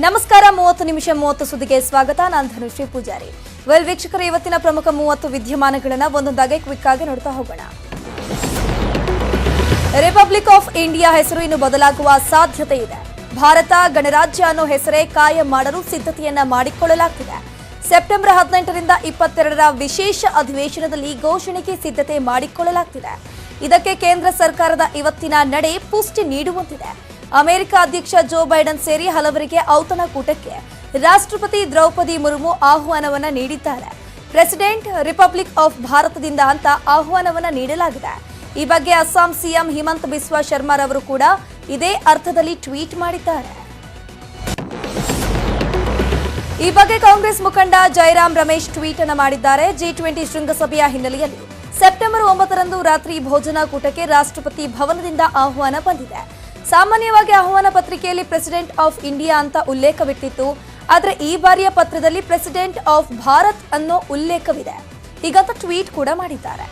ನಮಸ್ಕಾರ 30 ನಿಮಿಷ 30 ಸುದ್ದಿಗೆ ಸ್ವಾಗತ. ನಾನು ಧನುಶ್ರೀ ಪೂಜಾರಿ. ವೀಕ್ಷಕರ, ಇವತ್ತಿನ ಪ್ರಮುಖ 30 ವಿದ್ಯಮಾನಗಳನ್ನು ಒಂದೊಂದಾಗಿ ಕ್ವಿಕ್ ಆಗಿ ನೋಡ್ತಾ ಹೋಗೋಣ. ರಿಪಬ್ಲಿಕ್ ಆಫ್ ಇಂಡಿಯಾ ಹೆಸರು ಇನ್ನು ಬದಲಾಗುವ ಸಾಧ್ಯತೆ ಇದೆ. ಭಾರತ ಗಣರಾಜ್ಯ ಅನ್ನೋ ಹೆಸರೇ ಕಾಯಂ ಮಾಡಲು ಸಿದ್ಧತೆಯನ್ನ ಮಾಡಿಕೊಳ್ಳಲಾಗುತ್ತಿದೆ. ಸೆಪ್ಟೆಂಬರ್ 18ರಿಂದ 22ರ ವಿಶೇಷ ಅಧಿವೇಶನದಲ್ಲಿ ಘೋಷಣೆಗೆ ಸಿದ್ಧತೆ ಮಾಡಿಕೊಳ್ಳಲಾಗುತ್ತಿದೆ. ಇದಕ್ಕೆ ಕೇಂದ್ರ ಸರ್ಕಾರದ ಇವತ್ತಿನ ನಡೆ ಪುಷ್ಟಿ ನೀಡುವಂತಿದೆ. ಅಮೆರಿಕ ಅಧ್ಯಕ್ಷ ಜೋ ಬೈಡನ್ ಸೇರಿ ಹಲವರಿಗೆ ಔತಣಕೂಟಕ್ಕೆ ರಾಷ್ಟ್ರಪತಿ ದ್ರೌಪದಿ ಮುರ್ಮು ಆಹ್ವಾನವನ್ನ ನೀಡಿದ್ದಾರೆ. ಪ್ರೆಸಿಡೆಂಟ್ ರಿಪಬ್ಲಿಕ್ ಆಫ್ ಭಾರತದಿಂದ ಅಂತ ಆಹ್ವಾನವನ್ನ ನೀಡಲಾಗಿದೆ. ಈ ಬಗ್ಗೆ ಅಸ್ಸಾಂ ಸಿಎಂ ಹಿಮಂತ ಬಿಸ್ವಾ ಶರ್ಮಾರವರು ಕೂಡ ಇದೇ ಅರ್ಥದಲ್ಲಿ ಟ್ವೀಟ್ ಮಾಡಿದ್ದಾರೆ. ಈ ಬಗ್ಗೆ ಕಾಂಗ್ರೆಸ್ ಮುಖಂಡ ಜಯರಾಮ್ ರಮೇಶ್ ಟ್ವೀಟ್ ಅನ್ನು ಮಾಡಿದ್ದಾರೆ. G20 ಶೃಂಗಸಭೆಯ ಹಿನ್ನೆಲೆಯಲ್ಲಿ ಸೆಪ್ಟೆಂಬರ್ 9ರಂದು ರಾತ್ರಿ ಭೋಜನ ಕೂಟಕ್ಕೆ ರಾಷ್ಟ್ರಪತಿ ಭವನದಿಂದ ಆಹ್ವಾನ ಬಂದಿದೆ. ಸಾಮಾನ್ಯವಾಗಿ ಆಹ್ವಾನ ಪತ್ರಿಕೆಯಲ್ಲಿ ಪ್ರೆಸಿಡೆಂಟ್ ಆಫ್ ಇಂಡಿಯಾ ಅಂತ ಉಲ್ಲೇಖವಿಟ್ಟಿತ್ತು. ಆದರೆ ಈ ಬಾರಿಯ ಪತ್ರದಲ್ಲಿ ಪ್ರೆಸಿಡೆಂಟ್ ಆಫ್ ಭಾರತ್ ಅನ್ನೋ ಉಲ್ಲೇಖವಿದೆ. ಹೀಗಂತ ಟ್ವೀಟ್ ಕೂಡ ಮಾಡಿದ್ದಾರೆ.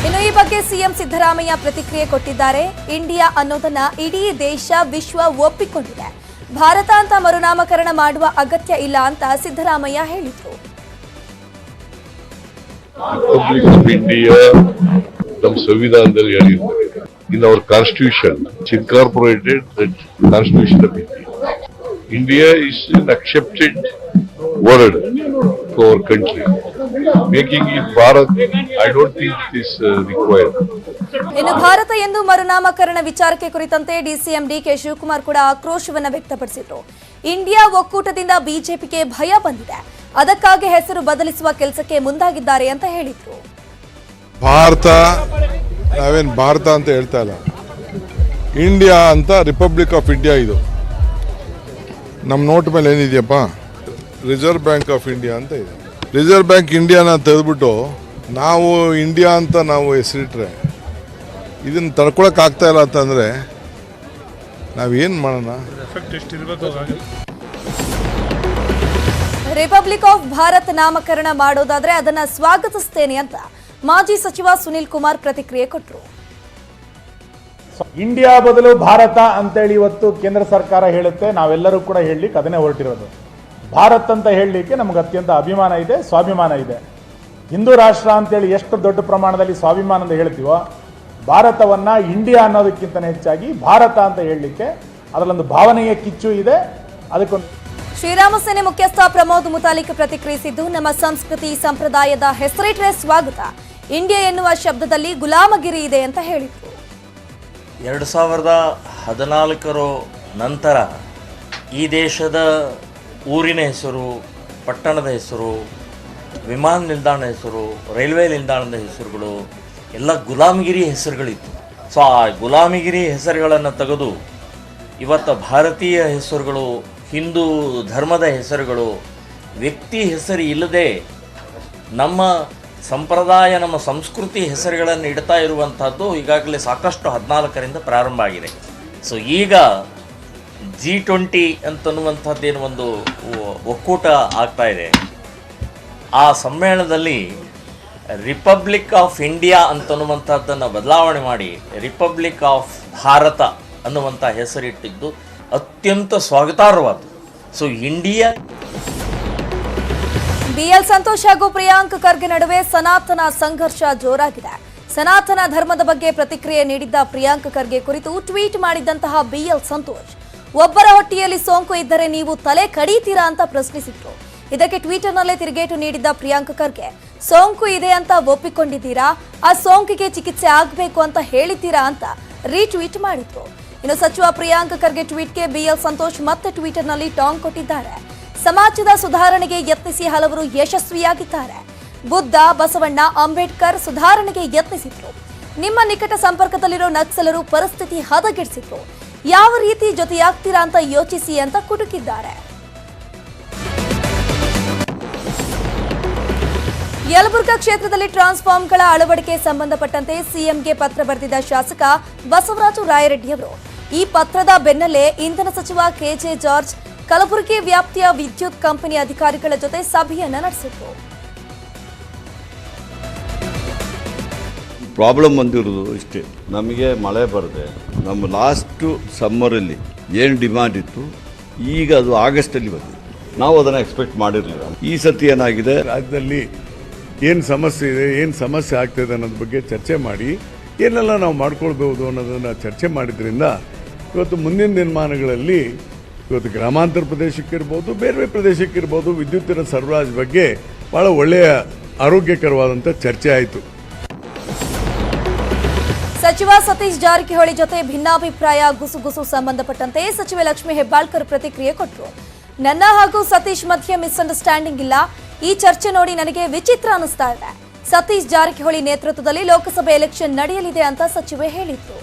ಇನ್ನು ಈ ಬಗ್ಗೆ ಸಿಎಂ ಸಿದ್ದರಾಮಯ್ಯ ಪ್ರತಿಕ್ರಿಯೆ ಕೊಟ್ಟಿದ್ದಾರೆ. ಇಂಡಿಯಾ ಅನ್ನೋದನ್ನ ಇಡೀ ದೇಶ ವಿಶ್ವ ಒಪ್ಪಿಕೊಂಡಿದೆ. ಭಾರತ ಅಂತ ಮರುನಾಮಕರಣ ಮಾಡುವ ಅಗತ್ಯ ಇಲ್ಲ ಅಂತ ಸಿದ್ದರಾಮಯ್ಯ ಹೇಳಿದ್ರು. ನಮ್ಮ ಸಂವಿಧಾನದಲ್ಲಿ ಹೇಳಿದ್ದಾರೆ. In our constitution incorporated that constitution of India is an accepted word for our country. Making it Bharat, I don't think it is required. ಇನ್ನು ಭಾರತ ಎಂದು ಮರುನಾಮಕರಣ ವಿಚಾರಕ್ಕೆ ಕುರಿತಂತೆ ಡಿಸಿಎಂ ಡಿಕೆ ಶಿವಕುಮಾರ್ ಕೂಡ ಆಕ್ರೋಶವನ್ನ ವ್ಯಕ್ತಪಡಿಸಿದ್ರು. ಇಂಡಿಯಾ ಒಕ್ಕೂಟದಿಂದ ಬಿಜೆಪಿಗೆ ಭಯ ಬಂದಿದೆ. ಅದಕ್ಕಾಗಿ ಹೆಸರು ಬದಲಿಸುವ ಕೆಲಸಕ್ಕೆ ಮುಂದಾಗಿದ್ದಾರೆ ಅಂತ ಹೇಳಿದ್ರು. ಭಾರತ ನಾವೇನು ಭಾರತ ಅಂತ ಹೇಳ್ತಾ ಇಲ್ಲ, ಇಂಡಿಯಾ ಅಂತ ರಿಪಬ್ಲಿಕ್ ಆಫ್ ಇಂಡಿಯಾ. ಇದು ನಮ್ಮ ನೋಟ್ ಮೇಲೆ ಏನಿದೆಯಪ್ಪ, ರಿಸರ್ವ್ ಬ್ಯಾಂಕ್ ಆಫ್ ಇಂಡಿಯಾ ಅಂತ ಇದೆ. ರಿಸರ್ವ್ ಬ್ಯಾಂಕ್ ಇಂಡಿಯಾನ ತೆಗೆದ್ಬಿಟ್ಟು ನಾವು ಇಂಡಿಯಾ ಅಂತ ನಾವು ಹೆಸರಿಟ್ರೆ ಇದನ್ನು ತಡ್ಕೊಳಕ್ ಆಗ್ತಾ ಇಲ್ಲ ಅಂತಂದ್ರೆ ನಾವೇನು ಮಾಡೋಣ? ರಿಪಬ್ಲಿಕ್ ಆಫ್ ಭಾರತ್ ನಾಮಕರಣ ಮಾಡೋದಾದ್ರೆ ಅದನ್ನ ಸ್ವಾಗತಿಸ್ತೇನೆ ಅಂತ ಮಾಜಿ ಸಚಿವ ಸುನಿಲ್ ಕುಮಾರ್ ಪ್ರತಿಕ್ರಿಯೆ ಕೊಟ್ಟರು. ಇಂಡಿಯಾ ಬದಲು ಭಾರತ ಅಂತೇಳಿ ಇವತ್ತು ಕೇಂದ್ರ ಸರ್ಕಾರ ಹೇಳುತ್ತೆ. ನಾವೆಲ್ಲರೂ ಕೂಡ ಹೇಳಲಿಕ್ಕೆ ಅದನ್ನೇ ಹೊರಟಿರೋದು. ಭಾರತ್ ಅಂತ ಹೇಳಲಿಕ್ಕೆ ನಮ್ಗೆ ಅತ್ಯಂತ ಅಭಿಮಾನ ಇದೆ, ಸ್ವಾಭಿಮಾನ ಇದೆ. ಹಿಂದೂ ರಾಷ್ಟ್ರ ಅಂತೇಳಿ ಎಷ್ಟು ದೊಡ್ಡ ಪ್ರಮಾಣದಲ್ಲಿ ಸ್ವಾಭಿಮಾನದಿಂದ ಹೇಳ್ತೀವೋ, ಭಾರತವನ್ನ ಇಂಡಿಯಾ ಅನ್ನೋದಕ್ಕಿಂತ ಹೆಚ್ಚಾಗಿ ಭಾರತ ಅಂತ ಹೇಳಲಿಕ್ಕೆ ಅದರಲ್ಲೊಂದು ಭಾವನೆಯ ಕಿಚ್ಚು ಇದೆ. ಅದಕ್ಕೊಂದು ಶ್ರೀರಾಮ ಸೇನೆ ಮುಖ್ಯಸ್ಥ ಪ್ರಮೋದ್ ಮುತಾಲಿಕ್ ಪ್ರತಿಕ್ರಿಯಿಸಿದ್ದು, ನಮ್ಮ ಸಂಸ್ಕೃತಿ ಸಂಪ್ರದಾಯದ ಹೆಸರಿಟ್ರೆ ಸ್ವಾಗತ. ಇಂಡಿಯಾ ಎನ್ನುವ ಶಬ್ದದಲ್ಲಿ ಗುಲಾಮಗಿರಿ ಇದೆ ಅಂತ ಹೇಳಿದ್ರು. 2014 ನಂತರ ಈ ದೇಶದ ಊರಿನ ಹೆಸರು, ಪಟ್ಟಣದ ಹೆಸರು, ವಿಮಾನ ನಿಲ್ದಾಣ ಹೆಸರು, ರೈಲ್ವೆ ನಿಲ್ದಾಣದ ಹೆಸರುಗಳು ಎಲ್ಲ ಗುಲಾಮಗಿರಿ ಹೆಸರುಗಳಿತ್ತು. ಸೊ ಆ ಗುಲಾಮಗಿರಿ ಹೆಸರುಗಳನ್ನು ತೆಗೆದು ಇವತ್ತು ಭಾರತೀಯ ಹೆಸರುಗಳು, ಹಿಂದೂ ಧರ್ಮದ ಹೆಸರುಗಳು, ವ್ಯಕ್ತಿ ಹೆಸರು ಇಲ್ಲದೆ ನಮ್ಮ ಸಂಪ್ರದಾಯ, ನಮ್ಮ ಸಂಸ್ಕೃತಿ ಹೆಸರುಗಳನ್ನು ಇಡ್ತಾ ಇರುವಂಥದ್ದು ಈಗಾಗಲೇ ಸಾಕಷ್ಟು 14ರಿಂದ ಪ್ರಾರಂಭ ಆಗಿದೆ. ಸೊ ಈಗ G20 ಅಂತನ್ನುವಂಥದ್ದೇನು ಒಂದು ಒಕ್ಕೂಟ ಆಗ್ತಾ ಇದೆ. ಆ ಸಮ್ಮೇಳನದಲ್ಲಿ ರಿಪಬ್ಲಿಕ್ ಆಫ್ ಇಂಡಿಯಾ ಅಂತನ್ನುವಂಥದ್ದನ್ನು ಬದಲಾವಣೆ ಮಾಡಿ ರಿಪಬ್ಲಿಕ್ ಆಫ್ ಭಾರತ ಅನ್ನುವಂಥ ಹೆಸರಿಟ್ಟಿದ್ದು ಅತ್ಯಂತ ಸ್ವಾಗತಾರ್ಹವಾದ. So India. ಬಿಎಲ್ ಸಂತೋಷ್ ಹಾಗೂ ಪ್ರಿಯಾಂಕ್ ಖರ್ಗೆ ನಡುವೆ ಸನಾತನ ಸಂಘರ್ಷ ಜೋರಾಗಿದೆ. ಸನಾತನ ಧರ್ಮದ ಬಗ್ಗೆ ಪ್ರತಿಕ್ರಿಯೆ ನೀಡಿದ್ದ ಪ್ರಿಯಾಂಕ್ ಖರ್ಗೆ ಕುರಿತು ಟ್ವೀಟ್ ಮಾಡಿದ್ದಂತಹ ಬಿಎಲ್ ಸಂತೋಷ್, ಒಬ್ಬರ ಹೊಟ್ಟೆಯಲ್ಲಿ ಸೋಂಕು ಇದ್ದರೆ ನೀವು ತಲೆ ಕಡಿತೀರಾ ಅಂತ ಪ್ರಶ್ನಿಸಿದ್ರು. ಇದಕ್ಕೆ ಟ್ವಿಟರ್ನಲ್ಲೇ ತಿರುಗೇಟು ನೀಡಿದ್ದ ಪ್ರಿಯಾಂಕ್ ಖರ್ಗೆ, ಸೋಂಕು ಇದೆ ಅಂತ ಒಪ್ಪಿಕೊಂಡಿದ್ದೀರಾ? ಆ ಸೋಂಕಿಗೆ ಚಿಕಿತ್ಸೆ ಆಗಬೇಕು ಅಂತ ಹೇಳಿದ್ದೀರಾ ಅಂತ ರೀಟ್ವೀಟ್ ಮಾಡಿದ್ರು. ಇನ್ನು ಸಚಿವ ಪ್ರಿಯಾಂಕ್ ಖರ್ಗೆ ಟ್ವೀಟ್ಗೆ ಬಿಎಲ್ ಸಂತೋಷ್ ಮತ್ತೆ ಟ್ವಿಟರ್ನಲ್ಲಿ ಟಾಂಗ್ ಕೊಟ್ಟಿದ್ದಾರೆ. ಸಮಾಜದ ಸುಧಾರಣೆಗೆ ಯತ್ನಿಸಿ ಹಲವರು ಯಶಸ್ವಿಯಾಗಿದ್ದಾರೆ. ಬುದ್ಧ, ಬಸವಣ್ಣ, ಅಂಬೇಡ್ಕರ್ ಸುಧಾರಣೆಗೆ ಯತ್ನಿಸಿದ್ರು. ನಿಮ್ಮ ನಿಕಟ ಸಂಪರ್ಕದಲ್ಲಿರೋ ನಕ್ಸಲರು ಪರಿಸ್ಥಿತಿ ಹದಗೆಡಿಸಿದ್ರು. ಯಾವ ರೀತಿ ಜೊತೆಯಾಗ್ತೀರಾ ಅಂತ ಯೋಚಿಸಿ ಅಂತ ಕುಟುಕಿದ್ದಾರೆ. ಯಲಬುರ್ಗಾ ಕ್ಷೇತ್ರದಲ್ಲಿ ಟ್ರಾನ್ಸ್ಫಾರ್ಮರ್ಗಳ ಅಳವಡಿಕೆ ಸಂಬಂಧಪಟ್ಟಂತೆ ಸಿಎಂಗೆ ಪತ್ರ ಬರೆದಿದ್ದ ಶಾಸಕ ಬಸವರಾಜು ರಾಯರೆಡ್ಡಿ ಅವರು, ಈ ಪತ್ರದ ಬೆನ್ನಲ್ಲೇ ಇಂಧನ ಸಚಿವ ಕೆಜೆ ಜಾರ್ಜ್ ಕಲಬುರಗಿ ವ್ಯಾಪ್ತಿಯ ವಿದ್ಯುತ್ ಕಂಪನಿ ಅಧಿಕಾರಿಗಳ ಜೊತೆ ಸಭೆಯನ್ನ ನಡೆಸಿದ್ರು. ಪ್ರಾಬ್ಲಮ್ ಬಂದಿರೋದು ಇಷ್ಟೇ, ನಮಗೆ ಮಳೆ ಬರದೆ ನಮ್ಮ ಲಾಸ್ಟು ಸಮ್ಮರಲ್ಲಿ ಏನು ಡಿಮ್ಯಾಂಡ್ ಇತ್ತು ಈಗ ಅದು ಆಗಸ್ಟಲ್ಲಿ ಬಂದಿದೆ. ನಾವು ಅದನ್ನು ಎಕ್ಸ್ಪೆಕ್ಟ್ ಮಾಡಿರಲಿಲ್ಲ. ಈ ಸತಿ ಏನಾಗಿದೆ, ರಾಜ್ಯದಲ್ಲಿ ಏನು ಸಮಸ್ಯೆ ಇದೆ, ಏನು ಸಮಸ್ಯೆ ಆಗ್ತಾಯಿದೆ ಅನ್ನೋದ್ರ ಬಗ್ಗೆ ಚರ್ಚೆ ಮಾಡಿ ಏನೆಲ್ಲ ನಾವು ಮಾಡ್ಕೊಳ್ಬೋದು ಅನ್ನೋದನ್ನು ಚರ್ಚೆ ಮಾಡಿದ್ರಿಂದ ಇವತ್ತು ಮುಂದಿನ ದಿನಮಾನಗಳಲ್ಲಿ ಇವತ್ತು ಗ್ರಾಮಾಂತರ ಪ್ರದೇಶಕ್ಕಿರ್ಬೋದು, ಬೇರೆ ಬೇರೆ ಪ್ರದೇಶಕ್ಕಿರ್ಬೋದು ವಿದ್ಯುತ್ತಿನ ಸರಬರಾಜು ಬಗ್ಗೆ ಭಾಳ ಒಳ್ಳೆಯ ಆರೋಗ್ಯಕರವಾದಂಥ ಚರ್ಚೆ ಆಯಿತು. ಸಚಿವ ಸತೀಶ್ ಜಾರಕಿಹೊಳಿ ಜೊತೆ ಭಿನ್ನಾಭಿಪ್ರಾಯ ಗುಸುಗುಸು ಸಂಬಂಧಪಟ್ಟಂತೆ ಸಚಿವೆ ಲಕ್ಷ್ಮೀ ಹೆಬ್ಬಾಳ್ಕರ್ ಪ್ರತಿಕ್ರಿಯೆ ಕೊಟ್ಟರು. ನನ್ನ ಹಾಗೂ ಸತೀಶ್ ಮಧ್ಯೆ ಮಿಸ್ಅಂಡರ್ಸ್ಟ್ಯಾಂಡಿಂಗ್ ಇಲ್ಲ. ಈ ಚರ್ಚೆ ನೋಡಿ ನನಗೆ ವಿಚಿತ್ರ ಅನಿಸ್ತಾ ಇದೆ. ಸತೀಶ್ ಜಾರಕಿಹೊಳಿ ನೇತೃತ್ವದಲ್ಲಿ ಲೋಕಸಭೆ ಎಲೆಕ್ಷನ್ ನಡೆಯಲಿದೆ ಅಂತ ಸಚಿವೆ ಹೇಳಿದ್ರು.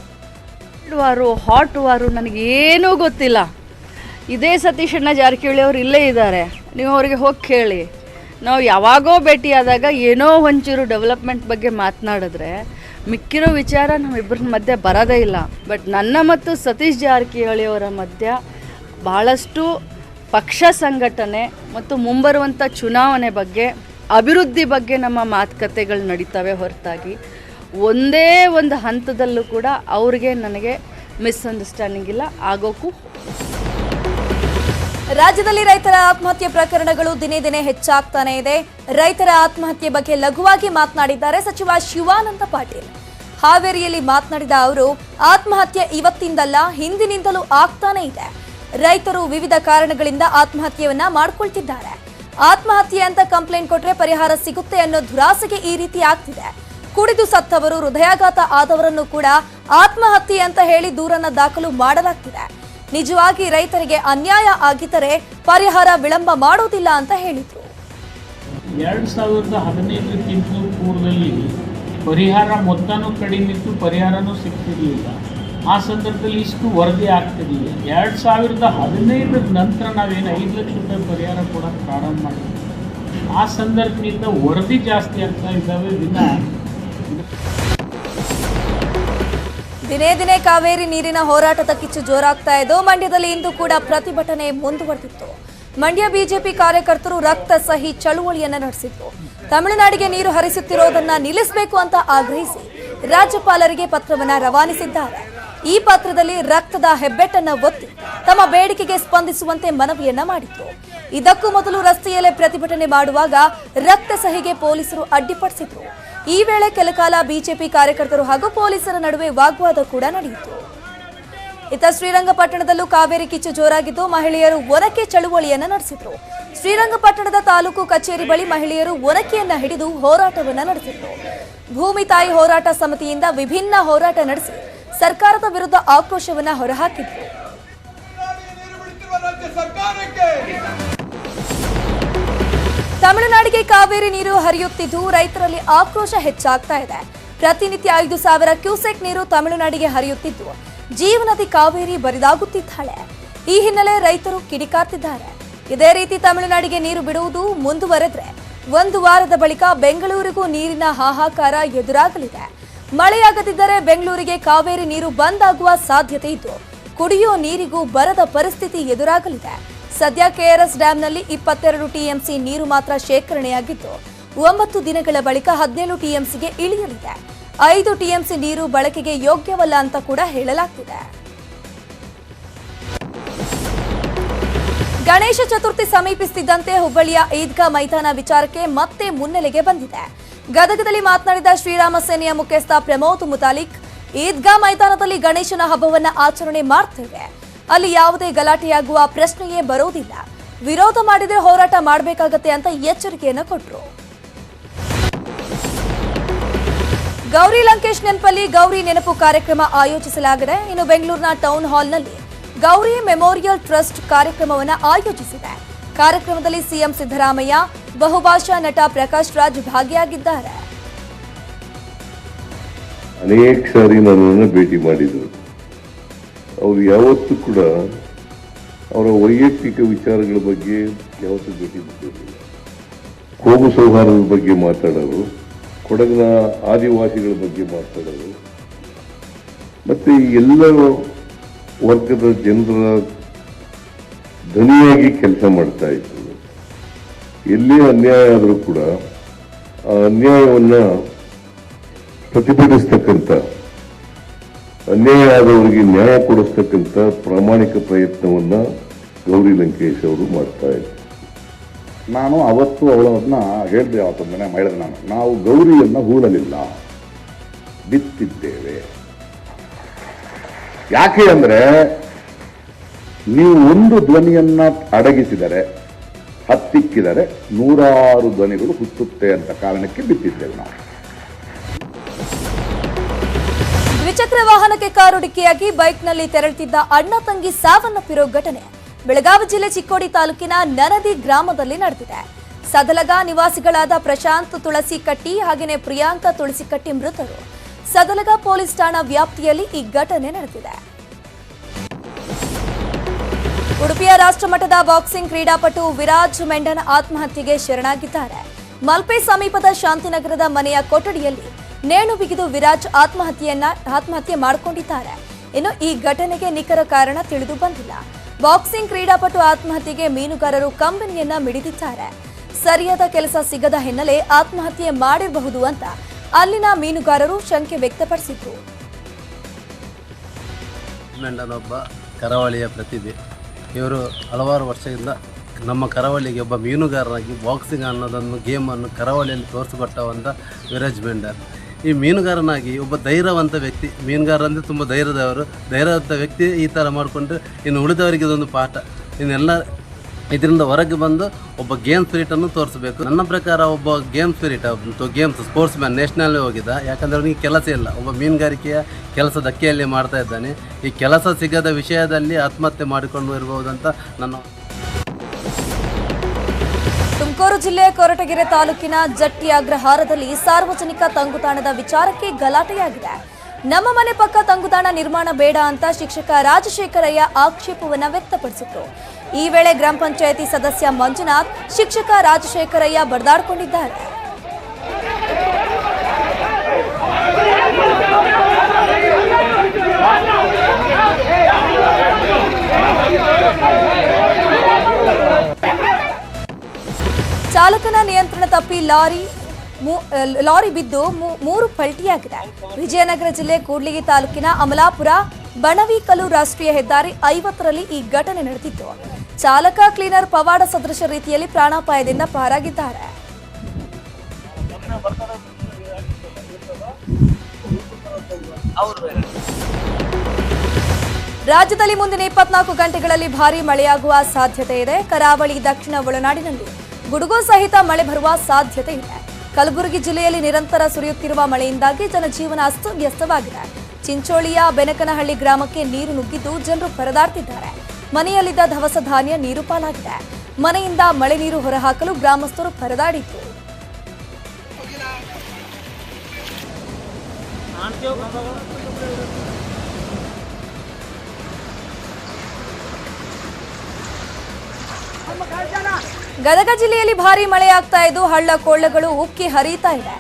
ಹಾಟ್ ವಾರು ನನಗೇನೂ ಗೊತ್ತಿಲ್ಲ. ಇದೇ ಸತೀಶಣ್ಣ ಜಾರಕಿಹೊಳಿ ಅವರು ಇಲ್ಲೇ ಇದ್ದಾರೆ, ನೀವು ಅವರಿಗೆ ಹೋಗಿ ಕೇಳಿ. ನಾವು ಯಾವಾಗೋ ಭೇಟಿಯಾದಾಗ ಏನೋ ಒಂಚೂರು ಡೆವಲಪ್ಮೆಂಟ್ ಬಗ್ಗೆ ಮಾತನಾಡಿದ್ರೆ ಮಿಕ್ಕಿರೋ ವಿಚಾರ ನಮ್ಮಿಬ್ಬರ ಮಧ್ಯೆ ಬರೋದೇ ಇಲ್ಲ. ಬಟ್ ನನ್ನ ಮತ್ತು ಸತೀಶ್ ಜಾರಕಿಹೊಳಿ ಅವರ ಮಧ್ಯ ಭಾಳಷ್ಟು ಪಕ್ಷ ಸಂಘಟನೆ ಮತ್ತು ಮುಂಬರುವಂಥ ಚುನಾವಣೆ ಬಗ್ಗೆ, ಅಭಿವೃದ್ಧಿ ಬಗ್ಗೆ ನಮ್ಮ ಮಾತುಕತೆಗಳು ನಡೀತವೆ ಹೊರತಾಗಿ ಒಂದೇ ಒಂದು ಹಂತದಲ್ಲೂ ಕೂಡ ಅವ್ರಿಗೆ ನನಗೆ ಮಿಸ್ಅಂಡರ್ಸ್ಟ್ಯಾಂಡಿಂಗ್ ಇಲ್ಲ, ಆಗೋಕ್ಕೂ. ರಾಜ್ಯದಲ್ಲಿ ರೈತರ ಆತ್ಮಹತ್ಯೆ ಪ್ರಕರಣಗಳು ದಿನೇ ದಿನೇ ಹೆಚ್ಚಾಗ್ತಾನೆ ಇದೆ. ರೈತರ ಆತ್ಮಹತ್ಯೆ ಬಗ್ಗೆ ಲಘುವಾಗಿ ಮಾತನಾಡಿದ್ದಾರೆ ಸಚಿವ ಶಿವಾನಂದ ಪಾಟೀಲ್. ಹಾವೇರಿಯಲ್ಲಿ ಮಾತನಾಡಿದ ಅವರು, ಆತ್ಮಹತ್ಯೆ ಇವತ್ತಿಂದಲ್ಲ ಹಿಂದಿನಿಂದಲೂ ಆಗ್ತಾನೆ ಇದೆ. ರೈತರು ವಿವಿಧ ಕಾರಣಗಳಿಂದ ಆತ್ಮಹತ್ಯೆಯನ್ನ ಮಾಡ್ಕೊಳ್ತಿದ್ದಾರೆ. ಆತ್ಮಹತ್ಯೆ ಅಂತ ಕಂಪ್ಲೇಂಟ್ ಕೊಟ್ರೆ ಪರಿಹಾರ ಸಿಗುತ್ತೆ ಅನ್ನೋ ದುರಾಸೆಗೆ ಈ ರೀತಿ ಆಗ್ತಿದೆ. ಕುಡಿದು ಸತ್ತವರು, ಹೃದಯಾಘಾತ ಆದವರನ್ನು ಕೂಡ ಆತ್ಮಹತ್ಯೆ ಅಂತ ಹೇಳಿ ದೂರನ್ನ ದಾಖಲು ಮಾಡಲಾಗ್ತಿದೆ. ನಿಜವಾಗಿ ರೈತರಿಗೆ ಅನ್ಯಾಯ ಆಗಿದ್ದರೆ ಪರಿಹಾರ ವಿಳಂಬ ಮಾಡೋದಿಲ್ಲ ಅಂತ ಹೇಳಿದ್ರು. 2015ಕ್ಕಿಂತ ಪೂರ್ವದಲ್ಲಿ ಪರಿಹಾರ ಮೊತ್ತನೂ ಕಡಿಮೆ ಇತ್ತು, ಪರಿಹಾರನೂ ಸಿಗ್ತಿರ್ಲಿಲ್ಲ. ಆ ಸಂದರ್ಭದಲ್ಲಿ ಇಷ್ಟು ವರದಿ ಆಗ್ತಿರಲಿಲ್ಲ. 2015 ನಂತರ ನಾವೇನು 5 ಲಕ್ಷ ರೂಪಾಯಿ ಪರಿಹಾರ ಕೊಡೋಕ್ಕೆ ಪ್ರಾರಂಭ ಮಾಡಿದ್ವಿ. ಆ ಸಂದರ್ಭದಿಂದ ವರದಿ ಜಾಸ್ತಿ ಆಗ್ತಾ ಇದ್ದಾವೆ ವಿನ. ದಿನೇ ದಿನೇ ಕಾವೇರಿ ನೀರಿನ ಹೋರಾಟದ ಕಿಚ್ಚು ಜೋರಾಗ್ತಾ ಇದ್ದು ಮಂಡ್ಯದಲ್ಲಿ ಇಂದು ಕೂಡ ಪ್ರತಿಭಟನೆ ಮುಂದುವರೆದಿತ್ತು. ಮಂಡ್ಯ ಬಿಜೆಪಿ ಕಾರ್ಯಕರ್ತರು ರಕ್ತ ಸಹಿ ಚಳುವಳಿಯನ್ನ ನಡೆಸಿದ್ರು. ತಮಿಳುನಾಡಿಗೆ ನೀರು ಹರಿಸುತ್ತಿರೋದನ್ನ ನಿಲ್ಲಿಸಬೇಕು ಅಂತ ಆಗ್ರಹಿಸಿ ರಾಜ್ಯಪಾಲರಿಗೆ ಪತ್ರವನ್ನ ರವಾನಿಸಿದ್ದಾರೆ. ಈ ಪತ್ರದಲ್ಲಿ ರಕ್ತದ ಹೆಬ್ಬೆಟ್ಟನ್ನ ಒತ್ತಿ ತಮ್ಮ ಬೇಡಿಕೆಗೆ ಸ್ಪಂದಿಸುವಂತೆ ಮನವಿಯನ್ನ ಮಾಡಿದ್ರು. ಇದಕ್ಕೂ ಮೊದಲು ರಸ್ತೆಯಲ್ಲೇ ಪ್ರತಿಭಟನೆ ಮಾಡುವಾಗ ರಕ್ತ ಸಹಿಗೆ ಪೊಲೀಸರು ಅಡ್ಡಿಪಡಿಸಿದ್ರು. ಈ ವೇಳೆ ಕೆಲಕಾಲ ಬಿಜೆಪಿ ಕಾರ್ಯಕರ್ತರು ಹಾಗೂ ಪೊಲೀಸರ ನಡುವೆ ವಾಗ್ವಾದ ಕೂಡ ನಡೆಯಿತು. ಇತ್ತ ಶ್ರೀರಂಗಪಟ್ಟಣದಲ್ಲೂ ಕಾವೇರಿ ಕಿಚ್ಚು ಜೋರಾಗಿದ್ದು ಮಹಿಳೆಯರು ಒನಕೆ ಚಳುವಳಿಯನ್ನ ನಡೆಸಿದ್ರು. ಶ್ರೀರಂಗಪಟ್ಟಣದ ತಾಲೂಕು ಕಚೇರಿ ಬಳಿ ಮಹಿಳೆಯರು ಒನಕೆಯನ್ನ ಹಿಡಿದು ಹೋರಾಟವನ್ನ ನಡೆಸಿದ್ರು. ಭೂಮಿ ತಾಯಿ ಹೋರಾಟ ಸಮಿತಿಯಿಂದ ವಿಭಿನ್ನ ಹೋರಾಟ ನಡೆಸಿ ಸರ್ಕಾರದ ವಿರುದ್ಧ ಆಕ್ರೋಶವನ್ನ ಹೊರಹಾಕಿದ್ರು. ತಮಿಳುನಾಡಿಗೆ ಕಾವೇರಿ ನೀರು ಹರಿಯುತ್ತಿದ್ದು ರೈತರಲ್ಲಿ ಆಕ್ರೋಶ ಹೆಚ್ಚಾಗ್ತಾ ಇದೆ. ಪ್ರತಿನಿತ್ಯ 5,000 ಕ್ಯೂಸೆಕ್ ನೀರು ತಮಿಳುನಾಡಿಗೆ ಹರಿಯುತ್ತಿದ್ದು ಜೀವನದಿ ಕಾವೇರಿ ಬರಿದಾಗುತ್ತಿದ್ದಾಳೆ. ಈ ಹಿನ್ನೆಲೆ ರೈತರು ಕಿಡಿಕಾರ್ತಿದ್ದಾರೆ. ಇದೇ ರೀತಿ ತಮಿಳುನಾಡಿಗೆ ನೀರು ಬಿಡುವುದು ಮುಂದುವರೆದ್ರೆ 1 ವಾರದ ಬಳಿಕ ಬೆಂಗಳೂರಿಗೂ ನೀರಿನ ಹಾಹಾಕಾರ ಎದುರಾಗಲಿದೆ. ಮಳೆಯಾಗದಿದ್ದರೆ ಬೆಂಗಳೂರಿಗೆ ಕಾವೇರಿ ನೀರು ಬಂದ್ ಆಗುವ ಸಾಧ್ಯತೆ ಇದ್ದು ಕುಡಿಯೋ ನೀರಿಗೂ ಬರದ ಪರಿಸ್ಥಿತಿ ಎದುರಾಗಲಿದೆ. ಸದ್ಯ ಕೆಆರ್ಎಸ್ ಡ್ಯಾಂನಲ್ಲಿ 22 ಟಿಎಂಸಿ ನೀರು ಮಾತ್ರ ಶೇಖರಣೆಯಾಗಿದ್ದು 9 ದಿನಗಳ ಬಳಿಕ 17 ಟಿಎಂಸಿಗೆ ಇಳಿಯಲಿದೆ. 5 ಟಿಎಂಸಿ ನೀರು ಬಳಕೆಗೆ ಯೋಗ್ಯವಲ್ಲ ಅಂತ ಕೂಡ ಹೇಳಲಾಗ್ತಿದೆ. ಗಣೇಶ ಚತುರ್ಥಿ ಸಮೀಪಿಸುತ್ತಿದ್ದಂತೆ ಹುಬ್ಬಳ್ಳಿಯ ಈದ್ಗಾ ಮೈದಾನ ವಿಚಾರಕ್ಕೆ ಮತ್ತೆ ಮುನ್ನೆಲೆಗೆ ಬಂದಿದೆ. ಗದಗದಲ್ಲಿ ಮಾತನಾಡಿದ ಶ್ರೀರಾಮ ಸೇನೆಯ ಮುಖ್ಯಸ್ಥ ಪ್ರಮೋದ್ ಮುತಾಲಿಕ್, ಈದ್ಗಾ ಮೈದಾನದಲ್ಲಿ ಗಣೇಶನ ಹಬ್ಬವನ್ನ ಆಚರಣೆ ಮಾಡ್ತೇವೆ. ಅಲ್ಲಿ ಯಾವುದೇ ಗಲಾಟೆಯಾಗುವ ಪ್ರಶ್ನೆಯೇ ಬರೋದಿಲ್ಲ. ವಿರೋಧ ಮಾಡಿದ್ರೆ ಹೋರಾಟ ಮಾಡಬೇಕಾಗತ್ತೆ ಅಂತ ಎಚ್ಚರಿಕೆಯನ್ನು ಕೊಟ್ಟರು. ಗೌರಿ ಲಂಕೇಶ್ ನೆನಪಲ್ಲಿ ಗೌರಿ ನೆನಪು ಕಾರ್ಯಕ್ರಮ ಆಯೋಜಿಸಲಾಗಿದೆ. ಇನ್ನು ಬೆಂಗಳೂರಿನ ಟೌನ್ ಹಾಲ್ನಲ್ಲಿ ಗೌರಿ ಮೆಮೋರಿಯಲ್ ಟ್ರಸ್ಟ್ ಕಾರ್ಯಕ್ರಮವನ್ನು ಆಯೋಜಿಸಿದೆ. ಕಾರ್ಯಕ್ರಮದಲ್ಲಿ ಸಿಎಂ ಸಿದ್ದರಾಮಯ್ಯ, ಬಹುಭಾಷಾ ನಟ ಪ್ರಕಾಶ್ ರಾಜ್ ಭಾಗಿಯಾಗಿದ್ದಾರೆ. ಅನೇಕ ಸಾರಿ ನನ್ನನ್ನು ಭೇಟಿ ಮಾಡಿದರು. ಅವರು ಯಾವತ್ತೂ ಕೂಡ ಅವರ ವೈಯಕ್ತಿಕ ವಿಚಾರಗಳ ಬಗ್ಗೆ ಯಾವತ್ತೂ ಭೇಟಿ ಬಿಟ್ಟಿರಲಿಲ್ಲ. ಕೋಮು ಸೌಹಾರ್ದದ ಬಗ್ಗೆ ಮಾತಾಡೋರು, ಕೊಡಗಿನ ಆದಿವಾಸಿಗಳ ಬಗ್ಗೆ ಮಾತಾಡೋರು, ಮತ್ತೆ ಎಲ್ಲ ವರ್ಗದ ಜನರ ಧ್ವನಿಯಾಗಿ ಕೆಲಸ ಮಾಡ್ತಾ ಇದ್ರು. ಎಲ್ಲೇ ಅನ್ಯಾಯ ಆದರೂ ಕೂಡ ಆ ಅನ್ಯಾಯವನ್ನ ಪ್ರತಿಭಟಿಸ್ತಕ್ಕಂಥ, ಅನ್ಯಾಯ ಆದವರಿಗೆ ನ್ಯಾಯ ಕೊಡಿಸ್ತಕ್ಕಂಥ ಪ್ರಾಮಾಣಿಕ ಪ್ರಯತ್ನವನ್ನ ಗೌರಿ ಲಂಕೇಶ್ ಅವರು ಮಾಡ್ತಾ ಇದ್ದಾರೆ. ನಾನು ಅವತ್ತು ಅವಳನ್ನ ಹೇಳಿದೆ, ಅವತ್ತೊಂದನೆ ಹೇಳಿದೆ ನಾವು ಗೌರಿಯನ್ನ ಹೂಳಲಿಲ್ಲ, ಬಿತ್ತಿದ್ದೇವೆ. ಯಾಕೆ ಅಂದ್ರೆ ನೀವು ಒಂದು ಧ್ವನಿಯನ್ನ ಅಡಗಿಸಿದರೆ, ಹತ್ತಿಕ್ಕಿದರೆ 100 ಧ್ವನಿಗಳು ಹುಟ್ಟುತ್ತೆ ಅಂತ ಕಾರಣಕ್ಕೆ ಬಿತ್ತಿದ್ದೇವೆ ನಾವು. ದ್ವಿಚಕ್ರ ವಾಹನಕ್ಕೆ ಕಾರು ಡಿಕ್ಕಿಯಾಗಿ ಬೈಕ್ನಲ್ಲಿ ತೆರಳುತ್ತಿದ್ದ ಅಣ್ಣ ತಂಗಿ ಸಾವನ್ನಪ್ಪಿರೋ ಘಟನೆ ಬೆಳಗಾವಿ ಜಿಲ್ಲೆ ಚಿಕ್ಕೋಡಿ ತಾಲೂಕಿನ ನನದಿ ಗ್ರಾಮದಲ್ಲಿ ನಡೆದಿದೆ. ಸದಲಗ ನಿವಾಸಿಗಳಾದ ಪ್ರಶಾಂತ್ ತುಳಸಿಕಟ್ಟಿ ಹಾಗೆಯೇ ಪ್ರಿಯಾಂಕಾ ತುಳಸಿಕಟ್ಟಿ ಮೃತರು. ಸದಲಗ ಪೊಲೀಸ್ ಠಾಣಾ ವ್ಯಾಪ್ತಿಯಲ್ಲಿ ಈ ಘಟನೆ ನಡೆದಿದೆ. ಉಡುಪಿಯ ರಾಷ್ಟ್ರಮಟ್ಟದ ಬಾಕ್ಸಿಂಗ್ ಕ್ರೀಡಾಪಟು ವಿರಾಜ್ ಮೆಂಡನ್ ಆತ್ಮಹತ್ಯೆಗೆ ಶರಣಾಗಿದ್ದಾರೆ. ಮಲ್ಪೆ ಸಮೀಪದ ಶಾಂತಿನಗರದ ಮನೆಯ ಕೊಠಡಿಯಲ್ಲಿ ನೇಣು ಬಿಗಿದು ವಿರಾಜ್ ಆತ್ಮಹತ್ಯೆ ಮಾಡಿಕೊಂಡಿದ್ದಾರೆ. ಇನ್ನು ಈ ಘಟನೆಗೆ ನಿಖರ ಕಾರಣ ತಿಳಿದು ಬಂದಿಲ್ಲ. ಬಾಕ್ಸಿಂಗ್ ಕ್ರೀಡಾಪಟು ಆತ್ಮಹತ್ಯೆಗೆ ಮೀನುಗಾರರು ಕಂಬನಿಯನ್ನ ಮಿಡಿದಿದ್ದಾರೆ. ಸರಿಯಾದ ಕೆಲಸ ಸಿಗದ ಹಿನ್ನೆಲೆ ಆತ್ಮಹತ್ಯೆ ಮಾಡಿರಬಹುದು ಅಂತ ಅಲ್ಲಿನ ಮೀನುಗಾರರು ಶಂಕೆ ವ್ಯಕ್ತಪಡಿಸಿದ್ರು. ಮೆಂಡನ್ ಒಬ್ಬ ಕರಾವಳಿಯ ಪ್ರತಿಭೆ. ಇವರು ಹಲವಾರು ವರ್ಷದಿಂದ ನಮ್ಮ ಕರಾವಳಿಗೆ ಒಬ್ಬ ಮೀನುಗಾರರಾಗಿ ಬಾಕ್ಸಿಂಗ್ ಅನ್ನೋದನ್ನು ಗೇಮನ್ನು ಕರಾವಳಿಯಲ್ಲಿ ತೋರಿಸಿಕೊಟ್ಟವಂಥ ವಿರಾಜ್ ಮೆಂಡನ್. ಈ ಮೀನುಗಾರನಾಗಿ ಒಬ್ಬ ಧೈರ್ಯವಂತ ವ್ಯಕ್ತಿ. ಮೀನುಗಾರ ಅಂದರೆ ತುಂಬ ಧೈರ್ಯವಂತ ವ್ಯಕ್ತಿ ಈ ಥರ ಮಾಡಿಕೊಂಡು ಇನ್ನು ಉಳಿದವರಿಗೆ ಇದೊಂದು ಪಾಠ. ಇನ್ನೆಲ್ಲ ಇದರಿಂದ ಹೊರಗೆ ಬಂದು ಒಬ್ಬ ಗೇಮ್ ಸ್ಪಿರಿಟನ್ನು ತೋರಿಸಬೇಕು. ನನ್ನ ಪ್ರಕಾರ ಒಬ್ಬ game spirit, games sportsman ನ್ಯಾಷನಲ್ಲೇ ಹೋಗಿದ್ದ. ಯಾಕಂದರೆ ಅವನಿಗೆ ಕೆಲಸ ಇಲ್ಲ, ಒಬ್ಬ ಮೀನುಗಾರಿಕೆಯ ಕೆಲಸ ಧಕ್ಕೆಯಲ್ಲಿ ಮಾಡ್ತಾ ಇದ್ದಾನೆ. ಈ ಕೆಲಸ ಸಿಗದ ವಿಷಯದಲ್ಲಿ ಆತ್ಮಹತ್ಯೆ ಮಾಡಿಕೊಂಡು ಇರಬಹುದಂತ ನನ್ನ. ತುಮಕೂರು ಜಿಲ್ಲೆ ಕೊರಟಗೆರೆ ತಾಲೂಕಿನ ಜಟ್ಟಿ ಅಗ್ರಹಾರದಲ್ಲಿ ಸಾರ್ವಜನಿಕ ತಂಗುದಾಣದ ವಿಚಾರಕ್ಕೆ ಗಲಾಟೆಯಾಗಿದೆ. ನಮ್ಮ ಮನೆ ಪಕ್ಕ ತಂಗುದಾಣ ನಿರ್ಮಾಣ ಬೇಡ ಅಂತ ಶಿಕ್ಷಕ ರಾಜಶೇಖರಯ್ಯ ಆಕ್ಷೇಪವನ್ನ ವ್ಯಕ್ತಪಡಿಸಿದ್ರು. ಈ ವೇಳೆ ಗ್ರಾಮ ಪಂಚಾಯಿತಿ ಸದಸ್ಯ ಮಂಜುನಾಥ್ ಶಿಕ್ಷಕ ರಾಜಶೇಖರಯ್ಯ ಬಡಿದಾಡಿಕೊಂಡಿದ್ದಾರೆ. ಚಾಲಕನ ನಿಯಂತ್ರಣ ತಪ್ಪಿ ಲಾರಿ ಬಿದ್ದು 3 ಪಲ್ಟಿಯಾಗಿದೆ. ವಿಜಯನಗರ ಜಿಲ್ಲೆ ಕೂಡ್ಲಿಗಿ ತಾಲೂಕಿನ ಅಮಲಾಪುರ ಬಣವಿಕಲ್ಲು ರಾಷ್ಟ್ರೀಯ ಹೆದ್ದಾರಿ 50ರಲ್ಲಿ ಈ ಘಟನೆ ನಡೆದಿತ್ತು. ಚಾಲಕ ಕ್ಲೀನರ್ ಪವಾಡ ಸದೃಶ ರೀತಿಯಲ್ಲಿ ಪ್ರಾಣಾಪಾಯದಿಂದ ಪಾರಾಗಿದ್ದಾರೆ. ರಾಜ್ಯದಲ್ಲಿ ಮುಂದಿನ 24 ಗಂಟೆಗಳಲ್ಲಿ ಭಾರೀ ಮಳೆಯಾಗುವ ಸಾಧ್ಯತೆ ಇದೆ. ಕರಾವಳಿ, ದಕ್ಷಿಣ ಒಳನಾಡಿನಲ್ಲಿ ಗುಡುಗು ಸಹಿತ ಮಳೆ ಬರುವ ಸಾಧ್ಯತೆ ಇದೆ. ಕಲಬುರಗಿ ಜಿಲ್ಲೆಯಲ್ಲಿ ನಿರಂತರ ಸುರಿಯುತ್ತಿರುವ ಮಳೆಯಿಂದಾಗಿ ಜನಜೀವನ ಅಸ್ತವ್ಯಸ್ತವಾಗಿದೆ. ಚಿಂಚೋಳಿಯ ಬೆನಕನಹಳ್ಳಿ ಗ್ರಾಮಕ್ಕೆ ನೀರು ನುಗ್ಗಿದ್ದು ಜನರು ಪರದಾಡ್ತಿದ್ದಾರೆ. ಮನೆಯಲ್ಲಿದ್ದ ದವಸ ಧಾನ್ಯ ನೀರು ಪಾಲಾಗಿದೆ. ಮನೆಯಿಂದ ಮಳೆ ನೀರು ಹೊರಹಾಕಲು ಗ್ರಾಮಸ್ಥರು ಪರದಾಡಿದ್ದು. ಗದಗ ಜಿಲ್ಲೆಯಲ್ಲಿ ಭಾರೀ ಮಳೆಯಾಗ್ತಾ ಇದ್ದು ಹಳ್ಳ ಕೊಳ್ಳಗಳು ಉಕ್ಕಿ ಹರಿಯುತ್ತಾ ಇದೆ.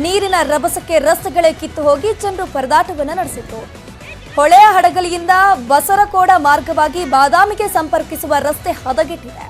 ನೀರಿನ ರಭಸಕ್ಕೆ ರಸ್ತೆಗಳೇ ಕಿತ್ತು ಹೋಗಿ ಜನರು ಪರದಾಟವನ್ನು ನಡೆಸಿದ್ರು. ಹೊಳೆಯ ಹಡಗಲಿಯಿಂದ ಬಸರಕೋಡ ಮಾರ್ಗವಾಗಿ ಬಾದಾಮಿಗೆ ಸಂಪರ್ಕಿಸುವ ರಸ್ತೆ ಹದಗೆಟ್ಟಿದೆ.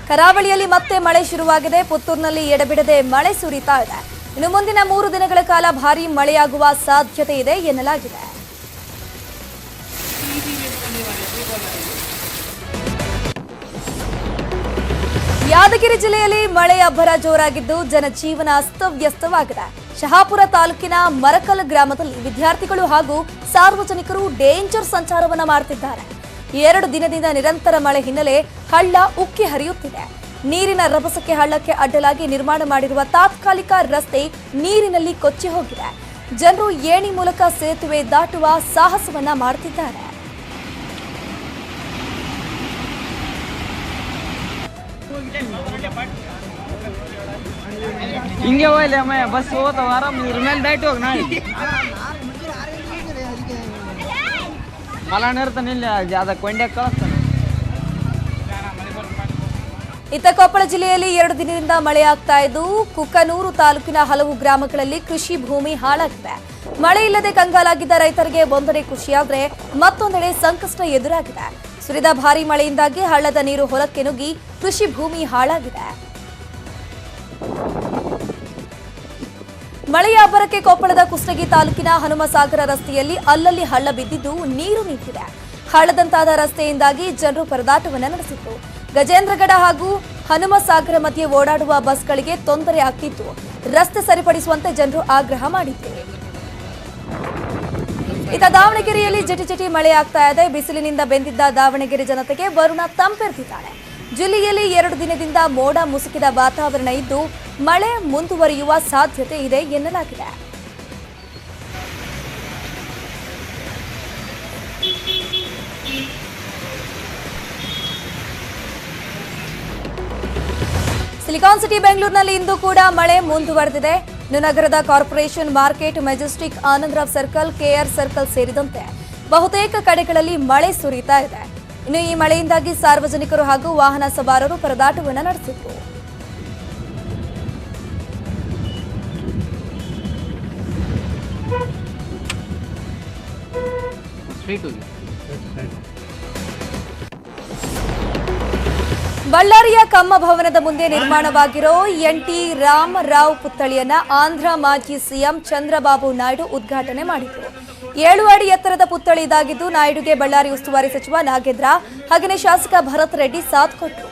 ಕರಾವಳಿಯಲ್ಲಿ ಮತ್ತೆ ಮಳೆ ಶುರುವಾಗಿದೆ. ಪುತ್ತೂರಿನಲ್ಲಿ ಎಡಬಿಡದೆ ಮಳೆ ಸುರಿತಾ ಇದೆ. ಇನ್ನು ಮುಂದಿನ 3 ದಿನಗಳ ಕಾಲ ಭಾರೀ ಮಳೆಯಾಗುವ ಸಾಧ್ಯತೆ ಇದೆ ಎನ್ನಲಾಗಿದೆ. ಯಾದಗಿರಿ ಜಿಲ್ಲೆಯಲ್ಲಿ ಮಳೆ ಅಬ್ಬರ ಜೋರಾಗಿದ್ದು ಜನಜೀವನ ಅಸ್ತವ್ಯಸ್ತವಾಗಿದೆ. ಶಹಾಪುರ ತಾಲೂಕಿನ ಮರಕಲ್ ಗ್ರಾಮದಲ್ಲಿ ವಿದ್ಯಾರ್ಥಿಗಳು ಹಾಗೂ ಸಾರ್ವಜನಿಕರು ಡೇಂಜರ್ ಸಂಚಾರವನ್ನ ಮಾಡುತ್ತಿದ್ದಾರೆ. 2 ದಿನದಿಂದ ನಿರಂತರ ಮಳೆ ಹಿನ್ನೆಲೆ ಹಳ್ಳ ಉಕ್ಕಿ ಹರಿಯುತ್ತಿದೆ. ನೀರಿನ ರಭಸಕ್ಕೆ ಹಳ್ಳಕ್ಕೆ ಅಡ್ಡಲಾಗಿ ನಿರ್ಮಾಣ ಮಾಡಿರುವ ತಾತ್ಕಾಲಿಕ ರಸ್ತೆ ನೀರಿನಲ್ಲಿ ಕೊಚ್ಚಿ ಹೋಗಿದೆ. ಜನರು ಏಣಿ ಮೂಲಕ ಸೇತುವೆ ದಾಟುವ ಸಾಹಸವನ್ನ ಮಾಡುತ್ತಿದ್ದಾರೆ. ಹಿಂಗೆ ಹೋಗ್ಲಿ ಅಮ್ಮ, ಬಸ್ ಹೋಗ್ತಾವ ಆರಾಮ್ ಇದ್ರ ಮೇಲೆ ದಾಟಿ ಹೋಗಿ ನಾಳೆ ಮಲಾಣ ಇರ್ತಾನೆ ಇಲ್ಲ ಅದ ಕೊಂಡೆ ಕಳಿಸ್ತಾನೆ. ಇತ್ತ ಕೊಪ್ಪಳ ಜಿಲ್ಲೆಯಲ್ಲಿ 2 ದಿನದಿಂದ ಮಳೆಯಾಗ್ತಾ ಇದ್ದು ಕುಕ್ಕನೂರು ತಾಲೂಕಿನ ಹಲವು ಗ್ರಾಮಗಳಲ್ಲಿ ಕೃಷಿ ಭೂಮಿ ಹಾಳಾಗಿದೆ. ಮಳೆ ಇಲ್ಲದೆ ಕಂಗಾಲಾಗಿದ್ದ ರೈತರಿಗೆ ಒಂದೆಡೆ ಖುಷಿಯಾದ್ರೆ ಮತ್ತೊಂದೆಡೆ ಸಂಕಷ್ಟ ಎದುರಾಗಿದೆ. ಸುರಿದ ಭಾರೀ ಮಳೆಯಿಂದಾಗಿ ಹಳ್ಳದ ನೀರು ಹೊಲಕ್ಕೆ ನುಗ್ಗಿ ಕೃಷಿ ಭೂಮಿ ಹಾಳಾಗಿದೆ. ಮಳೆಯ ಅಬ್ಬರಕ್ಕೆ ಕೊಪ್ಪಳದ ಕುಷ್ಟಗಿ ತಾಲೂಕಿನ ಹನುಮಸಾಗರ ರಸ್ತೆಯಲ್ಲಿ ಅಲ್ಲಲ್ಲಿ ಹಳ್ಳ ಬಿದ್ದಿದ್ದು ನೀರು ನಿಂತಿದೆ. ಹಳ್ಳದಂತಾದ ರಸ್ತೆಯಿಂದಾಗಿ ಜನರು ಪರದಾಟವನ್ನು ನಡೆಸಿದ್ರು. ಗಜೇಂದ್ರಗಡ ಹಾಗೂ ಹನುಮಸಾಗರ ಮಧ್ಯೆ ಓಡಾಡುವ ಬಸ್ಗಳಿಗೆ ತೊಂದರೆ ಆಗ್ತಿತ್ತು. ರಸ್ತೆ ಸರಿಪಡಿಸುವಂತೆ ಜನರು ಆಗ್ರಹ ಮಾಡಿದ್ದಾರೆ. ಇತ್ತ ದಾವಣಗೆರೆಯಲ್ಲಿ ಜಿಟಿಜಿಟಿ ಮಳೆ ಆಗ್ತಾ ಇದೆ. ಬಿಸಿಲಿನಿಂದ ಬೆಂದಿದ್ದ ದಾವಣಗೆರೆ ಜನತೆಗೆ ವರುಣ ತಂಪೆರೆದಿದ್ದಾನೆ. ಜಿಲ್ಲೆಯಲ್ಲಿ 2 ದಿನದಿಂದ ಮೋಡ ಮುಸುಕಿದ ವಾತಾವರಣ ಇದ್ದು ಮಳೆ ಮುಂದುವರಿಯುವ ಸಾಧ್ಯತೆ ಇದೆ ಎನ್ನಲಾಗಿದೆ. ಸಿಲಿಕಾನ್ ಸಿಟಿ ಬೆಂಗಳೂರಿನಲ್ಲಿ ಇಂದು ಕೂಡ ಮಳೆ ಮುಂದುವರೆದಿದೆ. ನಗರದ corporation market, Majestic, Anandrao circle, KR circle ಸೇರಿದಂತೆ ಬಹುತೇಕ ಕಡೆಗಳಲ್ಲಿ ಮಳೆ ಸುರಿತಾ ಇದೆ. ಇನ್ನು ಈ ಮಳೆಯಿಂದಾಗಿ ಸಾರ್ವಜನಿಕರು ಹಾಗೂ ವಾಹನ ಸವಾರರು ಪರದಾಟವನ್ನು ನಡೆಸಿದ್ರು. ಬಳ್ಳಾರಿಯ ಕಮ್ಮ ಭವನದ ಮುಂದೆ ನಿರ್ಮಾಣವಾಗಿರೋ ಎನ್.ಟಿ. ರಾಮರಾವ್ ಪುತ್ಥಳಿಯನ್ನ ಆಂಧ್ರ ಮಾಜಿ ಸಿಎಂ ಚಂದ್ರಬಾಬು ನಾಯ್ಡು ಉದ್ಘಾಟನೆ ಮಾಡಿದರು. 7 ಅಡಿ ಎತ್ತರದ ಪುತ್ಥಳಿ ಇದಾಗಿದ್ದು ನಾಯ್ಡುಗೆ ಬಳ್ಳಾರಿ ಉಸ್ತುವಾರಿ ಸಚಿವ ನಾಗೇಂದ್ರ ಹಾಗೆಯೇ ಶಾಸಕ ಭರತ್ ರೆಡ್ಡಿ ಸಾಥ್ ಕೊಟ್ಟರು.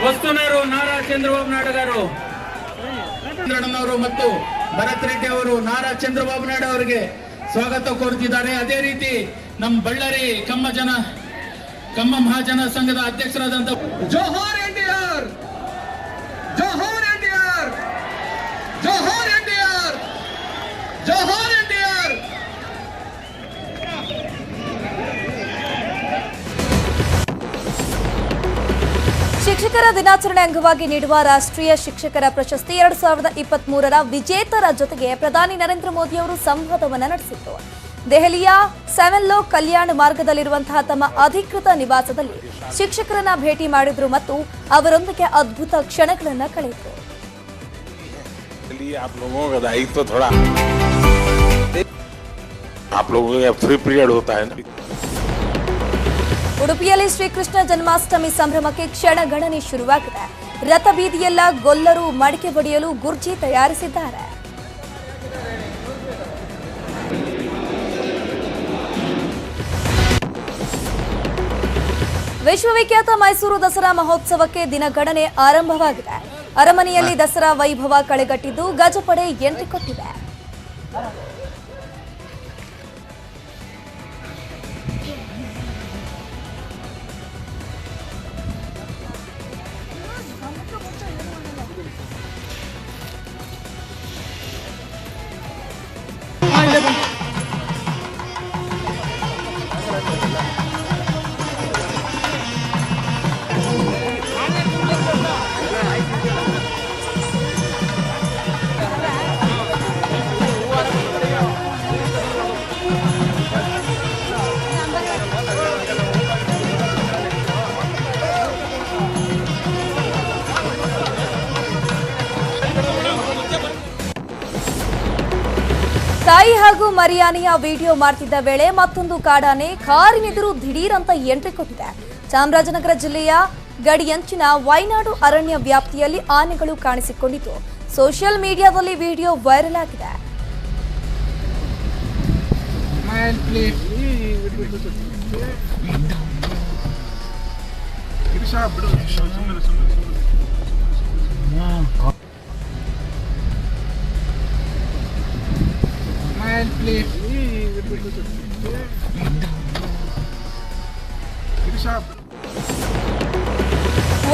ವಸ್ತುನರು ನಾರಾ ಚಂದ್ರಬಾಬು ನಾಯ್ಡು ಗಾರು ಮತ್ತು ಭರತ್ ರೆಡ್ಡಿ ಅವರು ನಾರಾ ಚಂದ್ರಬಾಬು ನಾಯ್ಡು ಅವರಿಗೆ ಸ್ವಾಗತ ಕೋರುತ್ತಿದ್ದಾರೆ. ಅದೇ ರೀತಿ ನಮ್ಮ ಬಳ್ಳಾರಿ ಕಮ್ಮ ಮಹಾಜನ ಸಂಘದ ಅಧ್ಯಕ್ಷರಾದಂತ ಜೋಹಾರ್ ಎನ್ಟಿಆರ್, ಜೋಹಾರ್ ಎನ್ಟಿಆರ್, ಜೋಹಾರ್ ಎನ್ಟಿಆರ್, ಜೋಹಾರ್ ಎನ್ಟಿಆರ್. ಶಿಕ್ಷಕರ ದಿನಾಚರಣೆ ಅಂಗವಾಗಿ ನೀಡುವ ರಾಷ್ಟ್ರೀಯ ಶಿಕ್ಷಕರ ಪ್ರಶಸ್ತಿ 2023ರ ವಿಜೇತರ ಜೊತೆಗೆ ಪ್ರಧಾನಿ ನರೇಂದ್ರ ಮೋದಿ ಅವರು ಸಂವಾದವನ್ನು ನಡೆಸಿದರು. ದೆಹಲಿಯ ಸೆವೆನ್ ಕಲ್ಯಾಣ ಮಾರ್ಗದಲ್ಲಿರುವಂತಹ ತಮ್ಮ ಅಧಿಕೃತ ನಿವಾಸದಲ್ಲಿ ಶಿಕ್ಷಕರನ್ನ ಭೇಟಿ ಮಾಡಿದ್ರು ಮತ್ತು ಅವರೊಂದಿಗೆ ಅದ್ಭುತ ಕ್ಷಣಗಳನ್ನು ಕಳೆಯಿತು. ಉಡುಪಿಯಲ್ಲಿ ಶ್ರೀಕೃಷ್ಣ ಜನ್ಮಾಷ್ಟಮಿ ಸಂಭ್ರಮಕ್ಕೆ ಕ್ಷಣಗಣನೆ ಶುರುವಾಗಿದೆ. ರಥಬೀದಿಯೆಲ್ಲ ಗೊಲ್ಲರು ಮಡಿಕೆ ಬಡಿಯಲು ಗುರ್ಜಿ ತಯಾರಿಸಿದ್ದಾರೆ. ವಿಶ್ವವಿಖ್ಯಾತ ಮೈಸೂರು ದಸರಾ ಮಹೋತ್ಸವಕ್ಕೆ ದಿನಗಣನೆ ಆರಂಭವಾಗಿದೆ. ಅರಮನೆಯಲ್ಲಿ ದಸರಾ ವೈಭವ ಕಳೆಗಟ್ಟಿದ್ದು ಗಜಪಡೆ ಎಂಟ್ರಿ ಕೊಟ್ಟಿದೆ. ತಾಯಿ ಹಾಗೂ ಮರಿಯಾನೆಯ ವಿಡಿಯೋ ಮಾಡ್ತಿದ್ದ ವೇಳೆ ಮತ್ತೊಂದು ಕಾಡಾನೆ ಕಾರಿನೆದುರು ದಿಢೀರ್ ಅಂತ ಎಂಟ್ರಿ ಕೊಟ್ಟಿದೆ. ಚಾಮರಾಜನಗರ ಜಿಲ್ಲೆಯ ಗಡಿಯಂಚಿನ ವೈನಾಡು ಅರಣ್ಯ ವ್ಯಾಪ್ತಿಯಲ್ಲಿ ಆನೆಗಳು ಕಾಣಿಸಿಕೊಂಡಿದ್ದು ಸೋಷಿಯಲ್ ಮೀಡಿಯಾದಲ್ಲಿ ವಿಡಿಯೋ ವೈರಲ್ ಆಗಿದೆ.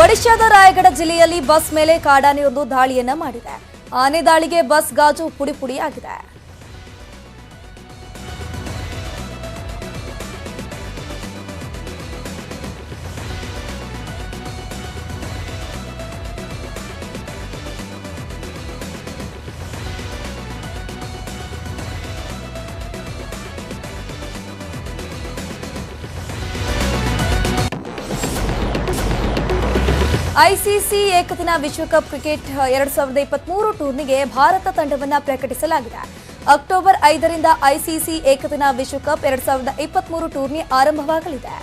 ಒಡಿಶಾದ ರಾಯಗಢ ಜಿಲ್ಲೆಯಲ್ಲಿ ಬಸ್ ಮೇಲೆ ಕಾಡಾನೆಯೊಂದು ದಾಳಿಯನ್ನ ಮಾಡಿದೆ. ಆನೆ ದಾಳಿಗೆ ಬಸ್ ಗಾಜು ಪುಡಿ ಪುಡಿ ಆಗಿದೆ. ಐಸಿಸಿ ಏಕದಿನ ವಿಶ್ವಕಪ್ ಕ್ರಿಕೆಟ್ 2023 ಟೂರ್ನಿಗೆ ಭಾರತ ತಂಡವನ್ನು ಪ್ರಕಟಿಸಲಾಗಿದೆ. ಅಕ್ಟೋಬರ್ 5ರಿಂದ ಐಸಿಸಿ ಏಕದಿನ ವಿಶ್ವಕಪ್ 2023 ಟೂರ್ನಿ ಆರಂಭವಾಗಲಿದೆ.